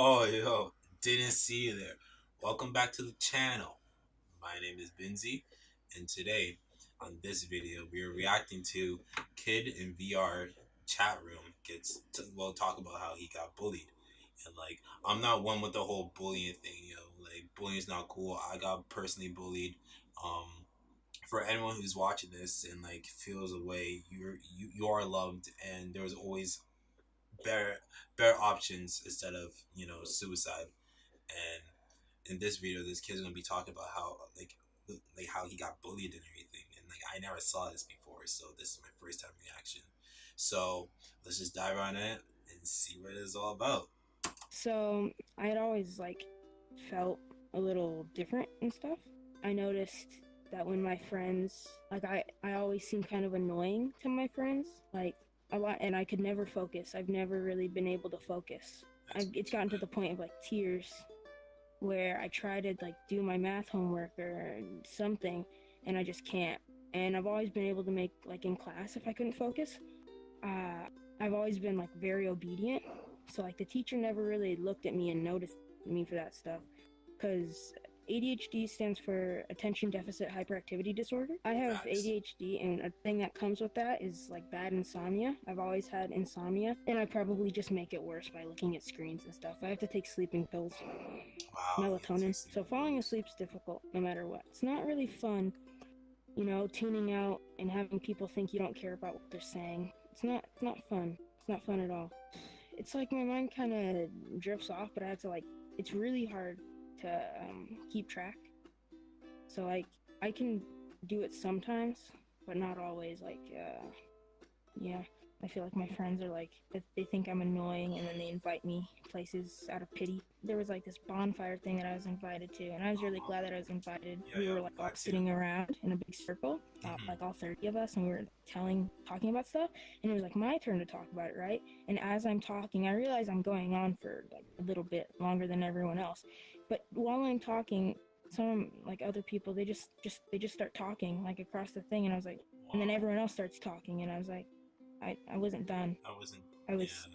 Oh, yo, didn't see you there. Welcome back to the channel. My name is Binzi, and today on this video, we are reacting to Kid in VR chat room talk about how he got bullied. And like, I'm not one with the whole bullying thing, like bullying is not cool. I got personally bullied. Um, for anyone who's watching this and like feels a way, you are loved, and there's always better better options instead of suicide. And in this video, this kid's gonna be talking about how how he got bullied and everything, and like I never saw this before, so this is my first time reaction. So let's just dive on it and see what it's all about. So I had always felt a little different and stuff. I noticed that when my friends I always seem kind of annoying to my friends, like a lot, and I could never focus. I've never really been able to focus. It's gotten to the point of like tears where I try to like do my math homework or something and I just can't. And I've always been able to make like in class if I couldn't focus. Uh, I've always been like very obedient. So like the teacher never really looked at me and noticed me for that stuff. Because ADHD stands for attention deficit hyperactivity disorder. I have ADHD, and a thing that comes with that is like bad insomnia. I've always had insomnia, and I probably just make it worse by looking at screens and stuff. I have to take sleeping pills, Wow, melatonin. So falling asleep's difficult no matter what. It's not really fun, tuning out and having people think you don't care about what they're saying. It's not fun. It's not fun at all. It's like my mind kind of drifts off, but I have to it's really hard to keep track. So like I can do it sometimes, but not always. Yeah, I feel like my friends are like they think I'm annoying, and then they invite me places out of pity. There was like this bonfire thing that I was invited to, and I was really glad that I was invited. Yeah, We yeah, were I'm like all glad too. sitting around in a big circle, like all 30 of us, and we were talking about stuff. And it was like my turn to talk about it, right? And as I'm talking, I realize I'm going on for like a little bit longer than everyone else. But while I'm talking, some like other people they just start talking like across the thing, and I was like, and then Wow, everyone else starts talking, and I was like, I wasn't done. I wasn't. I was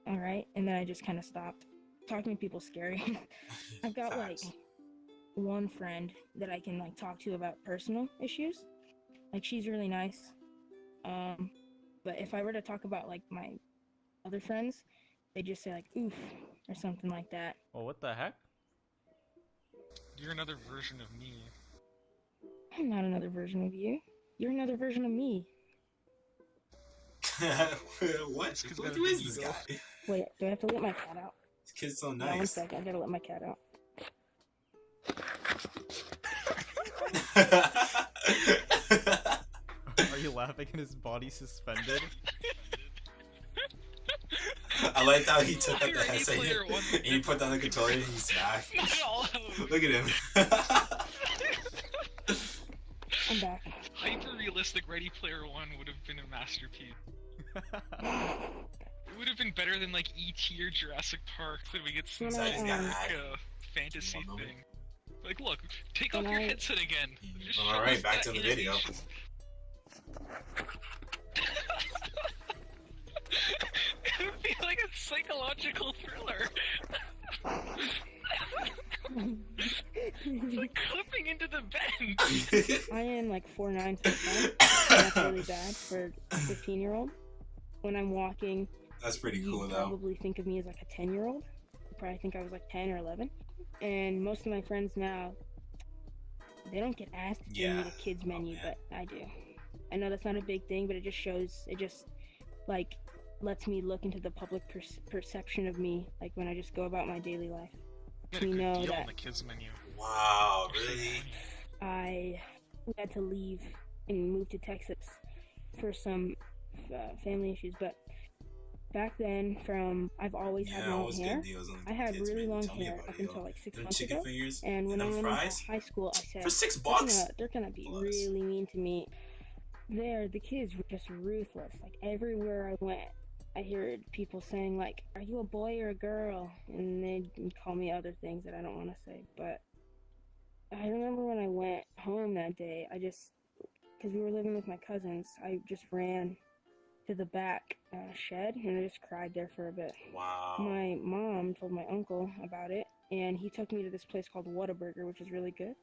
Yeah, all right, and then I just kind of stopped. Talking to people's scary. I've got like facts. one friend that I can like talk to about personal issues. Like she's really nice. Um, but if I were to talk about like my other friends, they just say like oof or something like that. Well, what the heck? You're another version of me. I'm not another version of you. You're another version of me. What? This kid's Who got a who big is this ego. guy? Wait, do I have to let my cat out? This kid's so Hold on one nice. second. I gotta let my cat out. Are you laughing and his body suspended? I liked how he took out Why the Ready headset Player One and he put down the controller and he smacked. Not all of them. Look at him. I'm back. Hyper-realistic Ready Player One would have been a masterpiece. It would have been better than like E.T. or Jurassic Park that we get some When sort I, of got like, hacked. fantasy One moment. thing. Like, look, take When off your I- headset again. Just show Alright, us back that to the video. innovation. It would be like a psychological thriller. It's like clipping into the bench. I am like 4'9", 5'10", and that's really bad for a 15-year-old. When I'm walking, That's pretty you cool though. probably think of me as like a 10-year-old. You probably think I was like 10 or 11. And most of my friends now, they don't get asked to bring me Yeah. the kids menu, man. but I do. I know that's not a big thing, but it just like lets me look into the public perception of me, like when I just go about my daily life. Get a We good know deal that on the kids menu. Wow, really? I had to leave and move to Texas for some family issues, but back then, I've always had Yeah, long what's hair. good deals on the I had kids, really man? long Tell me hair about up it, yo. until like 6 Them months chicken ago. fingers And when I them went into fries high school, I said, for $6. they're gonna be Plus. really mean to me. The kids were just ruthless. Like everywhere I went, I heard people saying like, "Are you a boy or a girl?" And they'd call me other things that I don't want to say. But I remember when I went home that day, because we were living with my cousins, I just ran to the back shed, and I just cried there for a bit. Wow. My mom told my uncle about it, and he took me to this place called Whataburger, which is really good.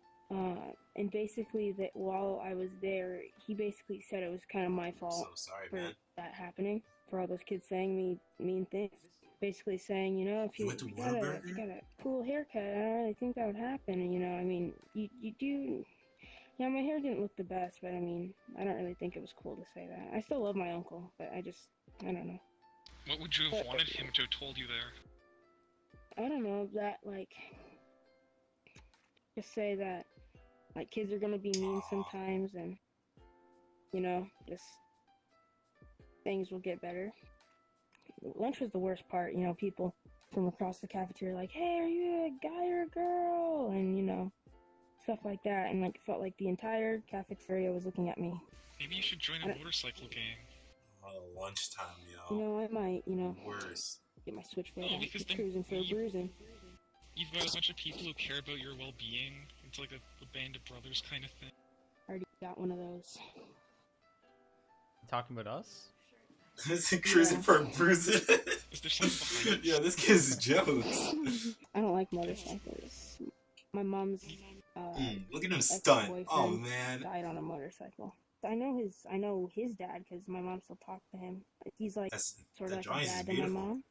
And basically, that while I was there, he basically said it was kind of my fault So sorry, for man. that happening, for all those kids saying me mean things. Basically saying, you know, if you, went to if you got a cool haircut, I don't really think that would happen. And, you know, I mean, you do. Yeah, my hair didn't look the best, but I mean, I don't really think it was cool to say that. I still love my uncle, but I don't know. What would you have wanted him to have told you there? I don't know, that, like, just say that, like, kids are gonna be mean sometimes, and, you know, just things will get better. Lunch was the worst part, you know, people from across the cafeteria like, hey, are you a guy or a girl? And, you know, stuff like that, and, like, it felt like the entire cafeteria was looking at me. Maybe you should join a motorcycle gang. Oh, lunchtime, yo. You know, I might, you know, Worse. get my switchblade No, out, because then cruising for a bruising. You've got a bunch of people who care about your well-being. It's like a band of brothers kind of thing. I already got one of those. Talking about us? Cruising for a bruising. Is there something behind it? Yeah, this kid's jokes. I don't like motorcycles. My mom's Look at him stunt. ex-boyfriend Oh man. died on a motorcycle. I know his dad because my mom still talks to him. He's like sort of like a drawing is dad to my beautiful. mom.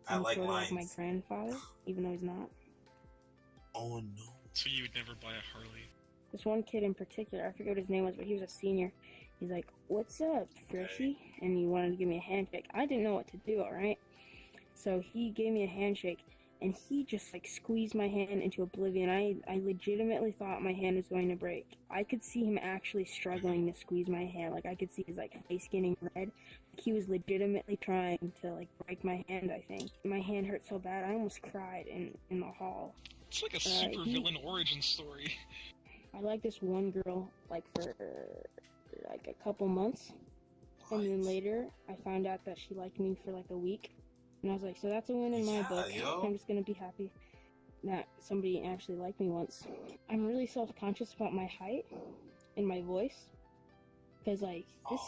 I like sort of lines. like my grandfather, even though he's not. Oh no. So you would never buy a Harley? This one kid in particular, I forget what his name was, but he was a senior. He's like, "What's up, Freshy?" And he wanted to give me a handshake. I didn't know what to do, alright? So he gave me a handshake, and he just like squeezed my hand into oblivion. I legitimately thought my hand was going to break. I could see him actually struggling to squeeze my hand. Like I could see his like face getting red. Like, he was legitimately trying to like break my hand, I think. My hand hurt so bad I almost cried in the hall. It's like a super villain origin story. I liked this one girl like for like a couple months. What? And then later I found out that she liked me for like a week. And I was like, so that's a win in my book. Yo. I'm just gonna be happy that somebody actually liked me once. I'm really self-conscious about my height and my voice. Because like this,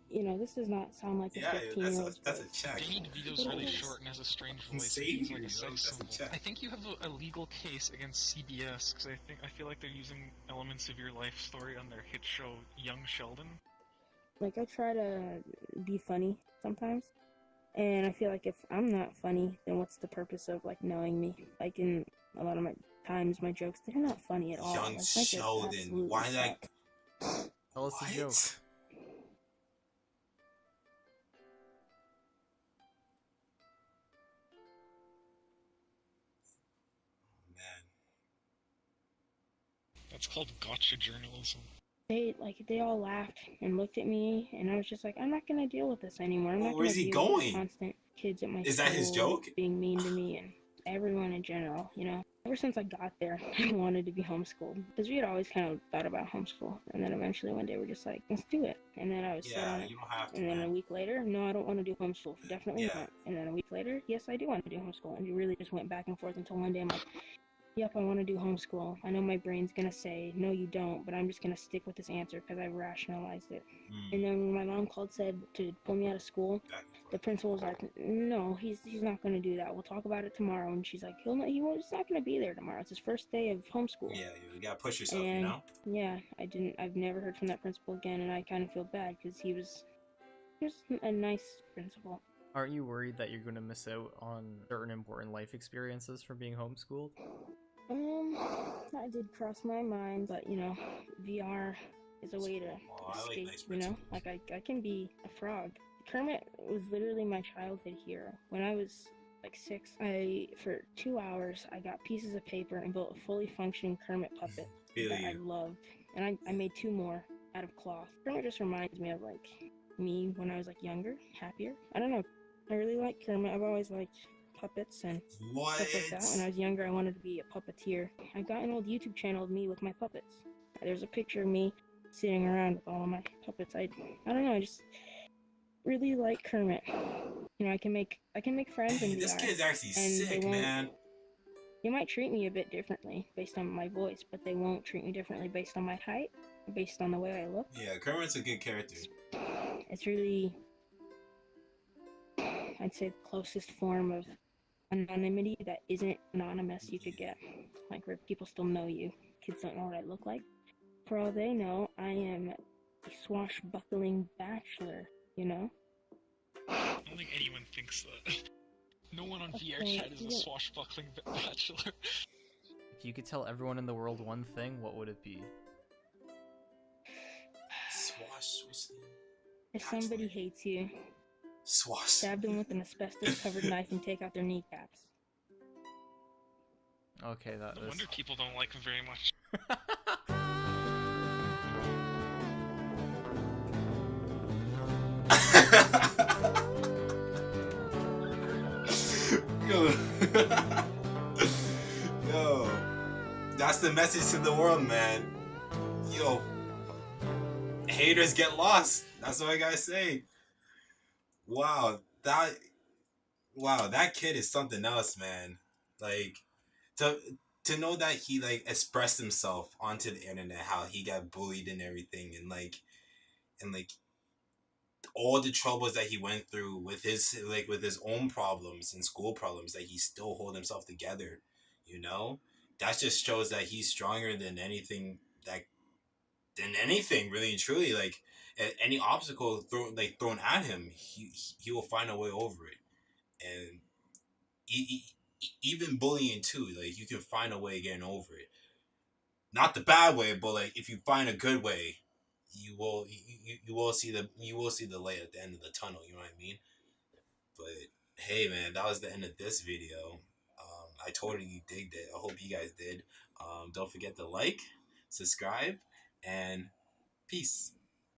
you know, this does not sound like a 15-year-old. That's a check. David Vito's really short and has a strange voice. Save He's like you, a sex that's a symbol. check. I think you have a legal case against CBS because I feel like they're using elements of your life story on their hit show Young Sheldon. Like I try to be funny sometimes. And I feel like if I'm not funny, then what's the purpose of like knowing me? Like in a lot of my times, my jokes, they're not funny at all. Young Like, my jokes Sheldon. absolutely Why that? suck. Tell us a joke. Man. That's called gotcha journalism. They all laughed and looked at me, and I was just like, I'm not gonna deal with this anymore. I'm Well, not where's gonna he deal with going? constant kids at my Is that his school joke? being mean to me and everyone in general, you know. Ever since I got there, I wanted to be homeschooled because we had always kind of thought about homeschool, and then eventually one day we're just like, let's do it. And then I was set on Yeah, it. you don't have to. And then a Man. week later, no, I don't want to do homeschool. Definitely Yeah. not. And then a week later, yes, I do want to do homeschool. And it really just went back and forth until one day I'm like, yep, I want to do homeschool. I know my brain's going to say, no, you don't, but I'm just going to stick with this answer because I've rationalized it. And then when my mom called, said to pull me out of school, the principal was like, no, he's not going to do that. We'll talk about it tomorrow. And she's like, he's not going to be there tomorrow. It's his first day of homeschool. Yeah, you gotta push yourself, And you know? yeah, I've never heard from that principal again, and I kind of feel bad because he was a nice principal. Aren't you worried that you're going to miss out on certain important life experiences from being homeschooled? That did cross my mind, but you know, VR is a way to escape, nice you know? principles. Like I can be a frog. Kermit was literally my childhood hero. When I was like 6, for 2 hours, I got pieces of paper and built a fully functioning Kermit puppet Feel that I you. loved. And I made 2 more out of cloth. Kermit just reminds me of like me when I was like younger, happier. I don't know. I really like Kermit. I've always liked puppets and What? stuff like that. When I was younger, I wanted to be a puppeteer. I got an old YouTube channel of me with my puppets. There's a picture of me sitting around with all of my puppets. I don't know. I just really like Kermit. You know, I can make friends in VR. This kid's actually and they sick, won't- man. They might treat me a bit differently based on my voice, but they won't treat me differently based on my height, based on the way I look. Yeah, Kermit's a good character. It's really I'd say, the closest form of anonymity that isn't anonymous you could get. Like, where people still know you. Kids don't know what I look like. For all they know, I am a swashbuckling bachelor, you know? I don't think anyone thinks that. No one on vrchat is a swashbuckling bachelor. If you could tell everyone in the world one thing, what would it be? If somebody hates you, Swash. stab them with an asbestos-covered knife and take out their kneecaps. Okay, that No is. wonder people don't like him very much. Yo. Yo. That's the message to the world, man. Yo. Haters get lost. That's what I gotta say. Wow. That kid is something else, man. Like, to know that he like expressed himself onto the internet, how he got bullied and everything, and like all the troubles that he went through with his own problems and school problems, that he still hold himself together, you know. That just shows that he's stronger than anything, really and truly. Like, any obstacle thrown at him, he will find a way over it. And even bullying too, like, you can find a way of getting over it. Not the bad way, but like, if you find a good way, you will see the light at the end of the tunnel. You know what I mean? But hey, man, that was the end of this video. I totally digged it. I hope you guys did. Don't forget to like, subscribe, and peace.